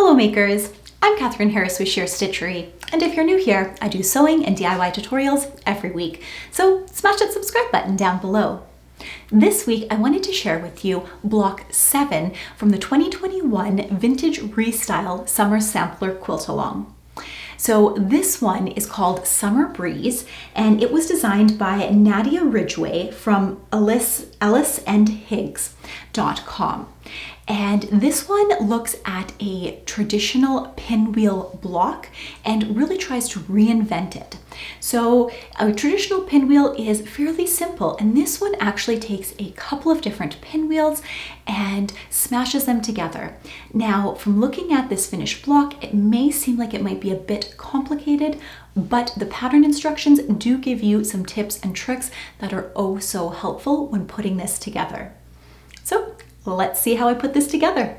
Hello makers, I'm Catherine Harris with Share Stitchery, and if you're new here, I do sewing and DIY tutorials every week, so smash that subscribe button down below. This week I wanted to share with you Block 7 from the 2021 Vintage Restyle Summer Sampler Quilt Along. So this one is called Summer Breeze, and it was designed by Nadra Ridgeway from Ellis and Higgs.com. And this one looks at a traditional pinwheel block and really tries to reinvent it. So a traditional pinwheel is fairly simple, and this one actually takes a couple of different pinwheels and smashes them together. Now, from looking at this finished block, it may seem like it might be a bit complicated, but the pattern instructions do give you some tips and tricks that are oh so helpful when putting this together. So let's see how I put this together.